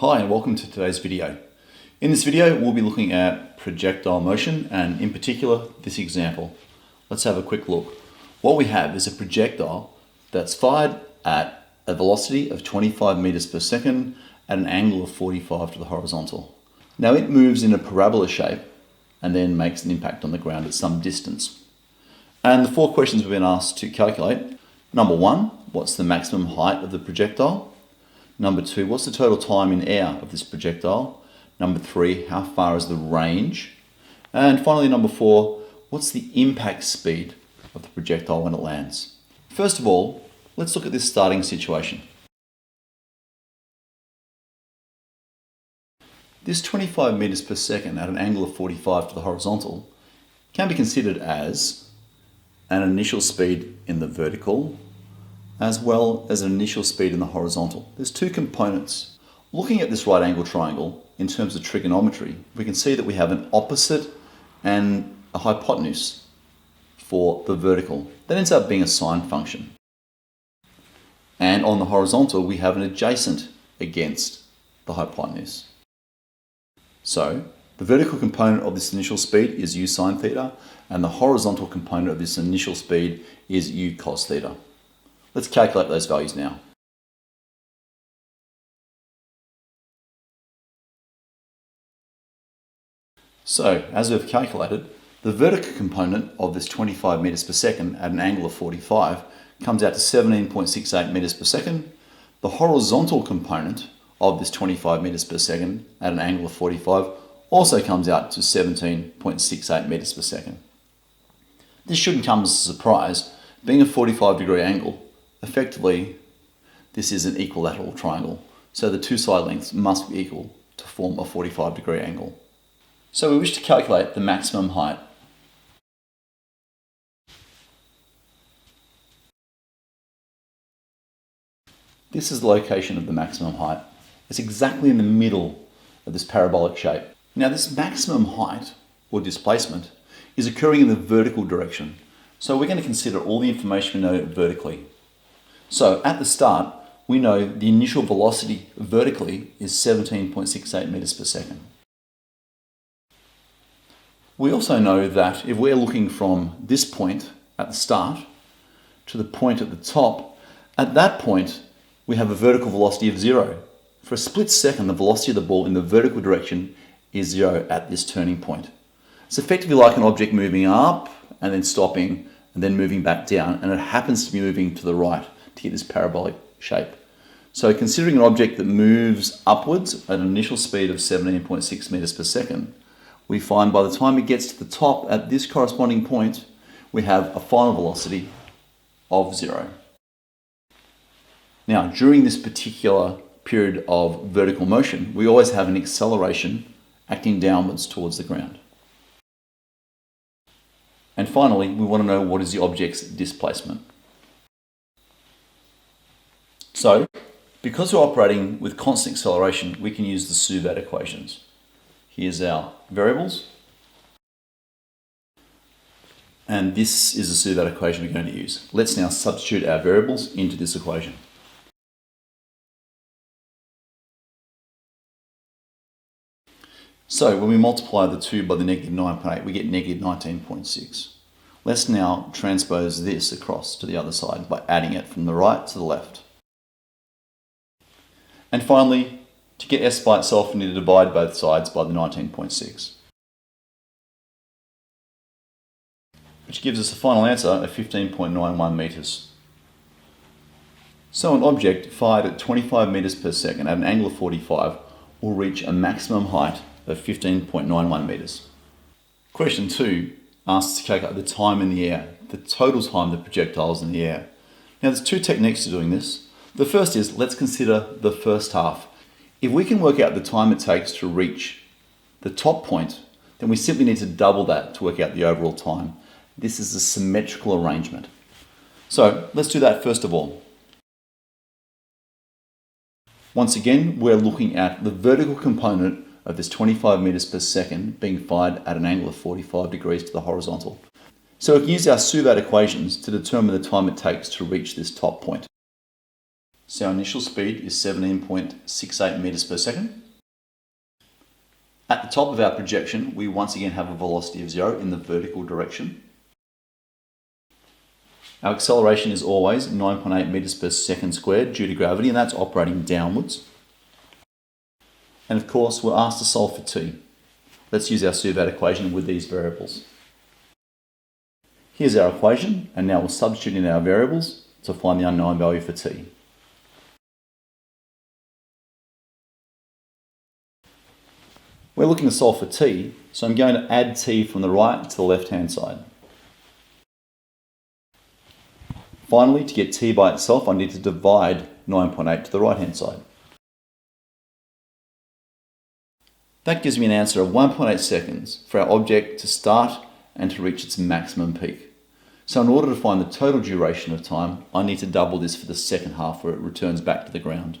Hi and welcome to today's video. In this video we'll be looking at projectile motion and in particular this example. Let's have a quick look. What we have is a projectile that's fired at a velocity of 25 meters per second at an angle of 45 to the horizontal. Now it moves in a parabola shape and then makes an impact on the ground at some distance. And the four questions we've been asked to calculate: number one, what's the maximum height of the projectile? Number two, what's the total time in air of this projectile? Number three, how far is the range? And finally, number four, what's the impact speed of the projectile when it lands? First of all, let's look at this starting situation. This 25 meters per second at an angle of 45 to the horizontal can be considered as an initial speed in the vertical as well as an initial speed in the horizontal. There's two components. Looking at this right angle triangle in terms of trigonometry, we can see that we have an opposite and a hypotenuse for the vertical. That ends up being a sine function. And on the horizontal, we have an adjacent against the hypotenuse. So the vertical component of this initial speed is u sine theta, and the horizontal component of this initial speed is u cos theta. Let's calculate those values now. So, as we've calculated, the vertical component of this 25 meters per second at an angle of 45 comes out to 17.68 meters per second. The horizontal component of this 25 meters per second at an angle of 45 also comes out to 17.68 meters per second. This shouldn't come as a surprise. Being a 45-degree angle, effectively, this is an equilateral triangle, so the two side lengths must be equal to form a 45-degree angle. So we wish to calculate the maximum height. This is the location of the maximum height. It's exactly in the middle of this parabolic shape. Now this maximum height, or displacement, is occurring in the vertical direction. So we're going to consider all the information we know vertically. So at the start, we know the initial velocity vertically is 17.68 meters per second. We also know that if we're looking from this point at the start to the point at the top, at that point we have a vertical velocity of 0. For a split second, the velocity of the ball in the vertical direction is 0 at this turning point. It's effectively like an object moving up and then stopping and then moving back down, and it happens to be moving to the right to get this parabolic shape. So considering an object that moves upwards at an initial speed of 17.6 meters per second, we find by the time it gets to the top at this corresponding point, we have a final velocity of 0. Now, during this particular period of vertical motion, we always have an acceleration acting downwards towards the ground. And finally, we want to know what is the object's displacement. So, because we're operating with constant acceleration, we can use the Suvat equations. Here's our variables. And this is the Suvat equation we're going to use. Let's now substitute our variables into this equation. So when we multiply the 2 by the negative 9.8, we get negative 19.6. Let's now transpose this across to the other side by adding it from the right to the left. And finally, to get s by itself, we need to divide both sides by the 19.6. Which gives us a final answer of 15.91 meters. So an object fired at 25 meters per second at an angle of 45 will reach a maximum height of 15.91 meters. Question 2 asks to calculate the time in the air, the total time the projectile is in the air. Now there's two techniques to doing this. The first is, let's consider the first half. If we can work out the time it takes to reach the top point, then we simply need to double that to work out the overall time. This is a symmetrical arrangement. So let's do that first of all. Once again, we're looking at the vertical component of this 25 meters per second being fired at an angle of 45 degrees to the horizontal. So we can use our Suvat equations to determine the time it takes to reach this top point. So our initial speed is 17.68 meters per second. At the top of our projection, we once again have a velocity of 0 in the vertical direction. Our acceleration is always 9.8 meters per second squared due to gravity, and that's operating downwards. And of course, we're asked to solve for t. Let's use our Suvat equation with these variables. Here's our equation, and now we'll substitute in our variables to find the unknown value for t. We're looking to solve for t, so I'm going to add t from the right to the left-hand side. Finally, to get t by itself, I need to divide 9.8 to the right-hand side. That gives me an answer of 1.8 seconds for our object to start and to reach its maximum peak. So in order to find the total duration of time, I need to double this for the second half where it returns back to the ground.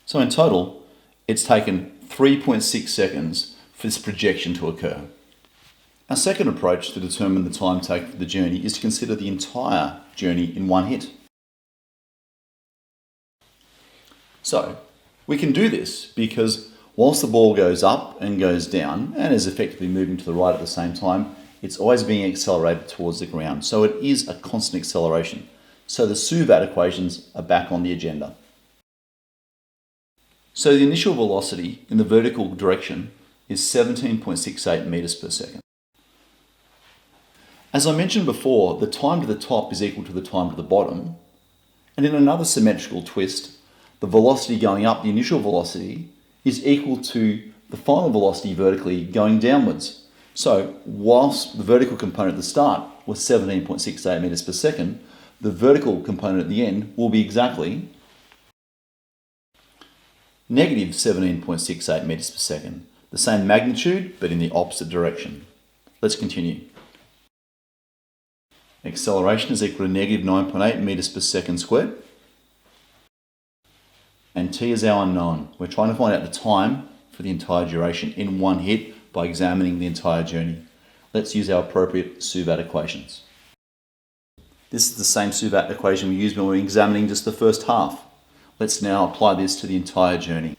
So in total, it's taken 3.6 seconds for this projection to occur. Our second approach to determine the time taken for the journey is to consider the entire journey in one hit. So, we can do this because whilst the ball goes up and goes down and is effectively moving to the right at the same time, it's always being accelerated towards the ground. So it is a constant acceleration. So the Suvat equations are back on the agenda. So the initial velocity in the vertical direction is 17.68 meters per second. As I mentioned before, the time to the top is equal to the time to the bottom. And in another symmetrical twist, the velocity going up, the initial velocity, is equal to the final velocity vertically going downwards. So whilst the vertical component at the start was 17.68 meters per second, the vertical component at the end will be exactly negative 17.68 meters per second. The same magnitude, but in the opposite direction. Let's continue. Acceleration is equal to negative 9.8 meters per second squared. And t is our unknown. We're trying to find out the time for the entire duration in one hit by examining the entire journey. Let's use our appropriate Suvat equations. This is the same Suvat equation we used when we were examining just the first half. Let's now apply this to the entire journey.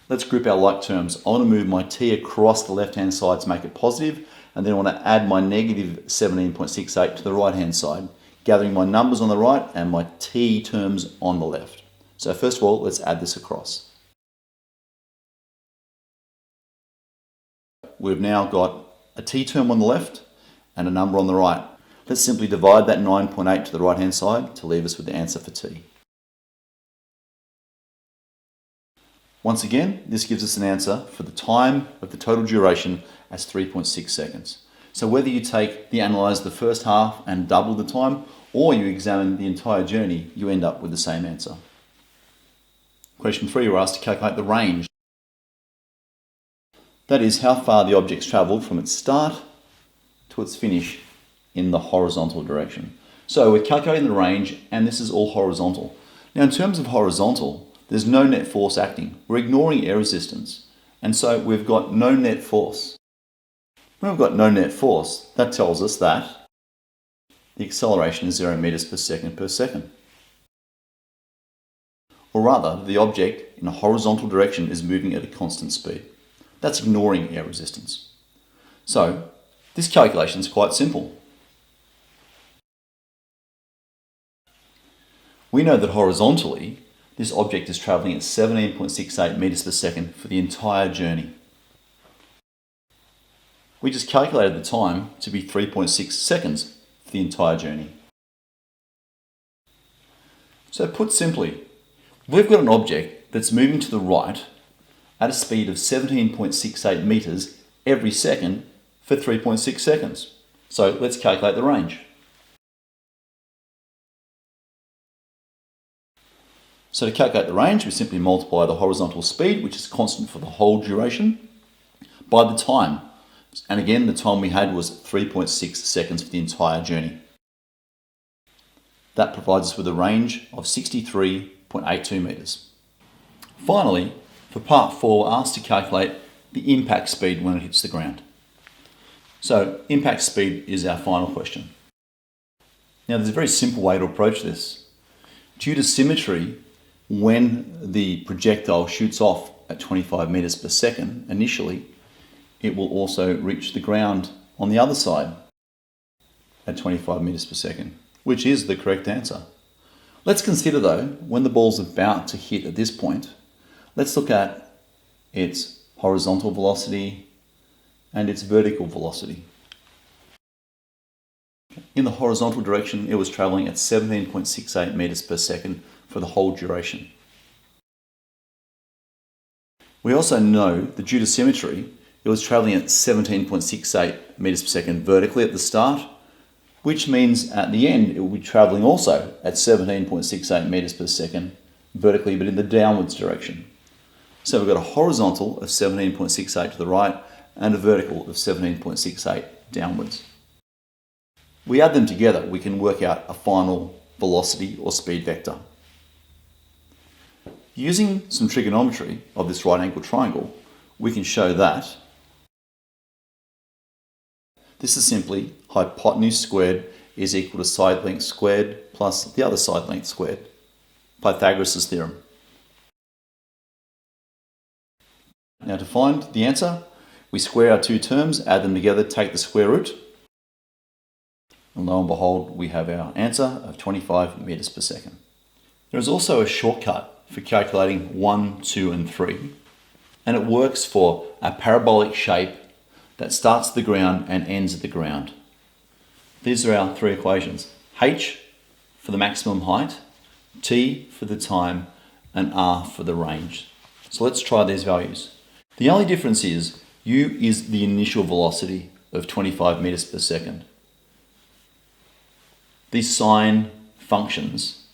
Let's group our like terms. I want to move my t across the left-hand side to make it positive, and then I want to add my negative 17.68 to the right-hand side, gathering my numbers on the right and my t terms on the left. So first of all, let's add this across. We've now got a t term on the left and a number on the right. Let's simply divide that 9.8 to the right-hand side to leave us with the answer for t. Once again, this gives us an answer for the time of the total duration as 3.6 seconds. So whether you analyse the first half and double the time, or you examine the entire journey, you end up with the same answer. Question 3, we're asked to calculate the range. That is, how far the object's travelled from its start to its finish in the horizontal direction. So we're calculating the range, and this is all horizontal. Now in terms of horizontal, there's no net force acting. We're ignoring air resistance, and so we've got no net force. When we've got no net force, that tells us that the acceleration is 0 meters per second. Or rather, the object in a horizontal direction is moving at a constant speed. That's ignoring air resistance. So this calculation is quite simple. We know that horizontally, this object is travelling at 17.68 meters per second for the entire journey. We just calculated the time to be 3.6 seconds for the entire journey. So put simply, we've got an object that's moving to the right at a speed of 17.68 meters every second for 3.6 seconds. So let's calculate the range. So to calculate the range, we simply multiply the horizontal speed, which is constant for the whole duration, by the time. And again, the time we had was 3.6 seconds for the entire journey. That provides us with a range of 63.82 meters. Finally, for part 4, we're asked to calculate the impact speed when it hits the ground. So impact speed is our final question. Now there's a very simple way to approach this. Due to symmetry, when the projectile shoots off at 25 meters per second initially, it will also reach the ground on the other side at 25 meters per second, which is the correct answer. Let's consider though, when the ball's about to hit at this point, let's look at its horizontal velocity and its vertical velocity. In the horizontal direction, it was traveling at 17.68 meters per second for the whole duration. We also know that due to symmetry, it was traveling at 17.68 meters per second vertically at the start, which means at the end it will be traveling also at 17.68 meters per second vertically, but in the downwards direction. So we've got a horizontal of 17.68 to the right and a vertical of 17.68 downwards. We add them together, we can work out a final velocity or speed vector. Using some trigonometry of this right angle triangle, we can show that this is simply hypotenuse squared is equal to side length squared plus the other side length squared. Pythagoras' theorem. Now to find the answer, we square our two terms, add them together, take the square root, and lo and behold, we have our answer of 25 meters per second. There is also a shortcut for calculating 1, 2, and 3, and it works for a parabolic shape that starts at the ground and ends at the ground. These are our three equations. H for the maximum height, T for the time, and R for the range. So let's try these values. The only difference is U is the initial velocity of 25 meters per second. These sine functions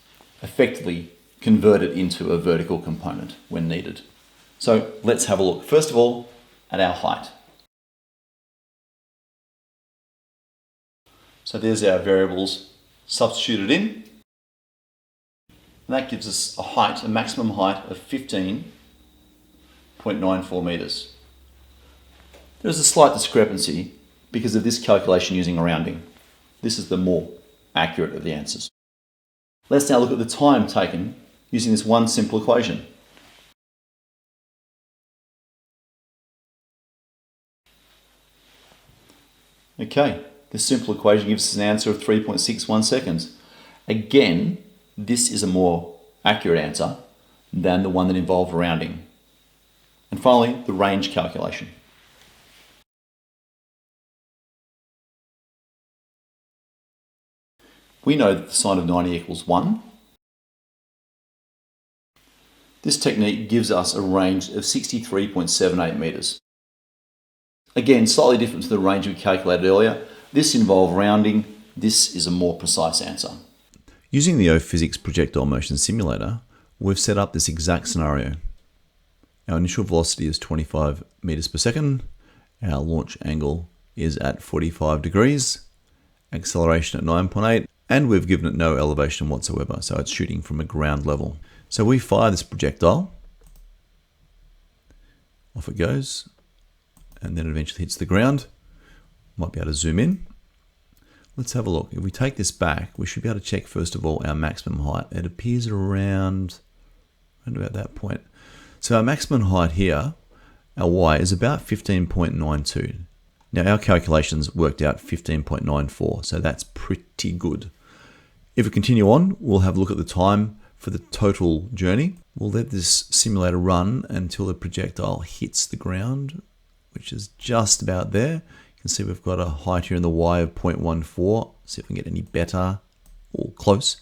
effectively convert it into a vertical component when needed. So let's have a look. First of all, at our height. So there's our variables substituted in. And that gives us a height, a maximum height of 15.94 meters. There's a slight discrepancy because of this calculation using rounding. This is the more accurate of the answers. Let's now look at the time taken using this one simple equation. Okay, this simple equation gives us an answer of 3.61 seconds. Again, this is a more accurate answer than the one that involved rounding. And finally, the range calculation. We know that the sine of 90 equals 1. This technique gives us a range of 63.78 meters. Again, slightly different to the range we calculated earlier. This involved rounding. This is a more precise answer. Using the O-Physics projectile motion simulator, we've set up this exact scenario. Our initial velocity is 25 meters per second. Our launch angle is at 45 degrees. Acceleration at 9.8. And we've given it no elevation whatsoever, so it's shooting from a ground level. So we fire this projectile. Off it goes. And then it eventually hits the ground. Might be able to zoom in. Let's have a look. If we take this back, we should be able to check first of all our maximum height. It appears around about that point. So our maximum height here, our Y, is about 15.92. Now our calculations worked out 15.94, so that's pretty good. If we continue on, we'll have a look at the time for the total journey. We'll let this simulator run until the projectile hits the ground, which is just about there. You can see we've got a height here in the Y of 0.14. See if we can get any better or close.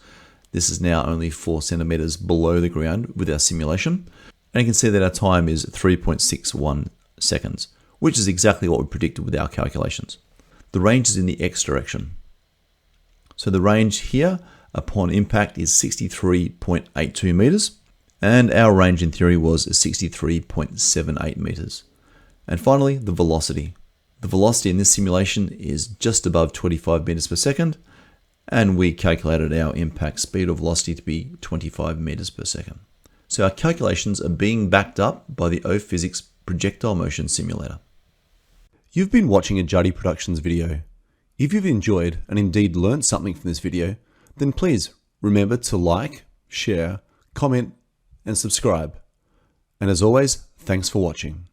This is now only 4 centimeters below the ground with our simulation. And you can see that our time is 3.61 seconds, which is exactly what we predicted with our calculations. The range is in the X direction. So the range here upon impact is 63.82 meters, and our range in theory was 63.78 meters. And finally, the velocity. The velocity in this simulation is just above 25 meters per second, and we calculated our impact speed or velocity to be 25 meters per second. So our calculations are being backed up by the O-Physics projectile motion simulator. You've been watching a Juddy Productions video. If you've enjoyed and indeed learned something from this video, then please remember to like, share, comment, and subscribe. And as always, thanks for watching.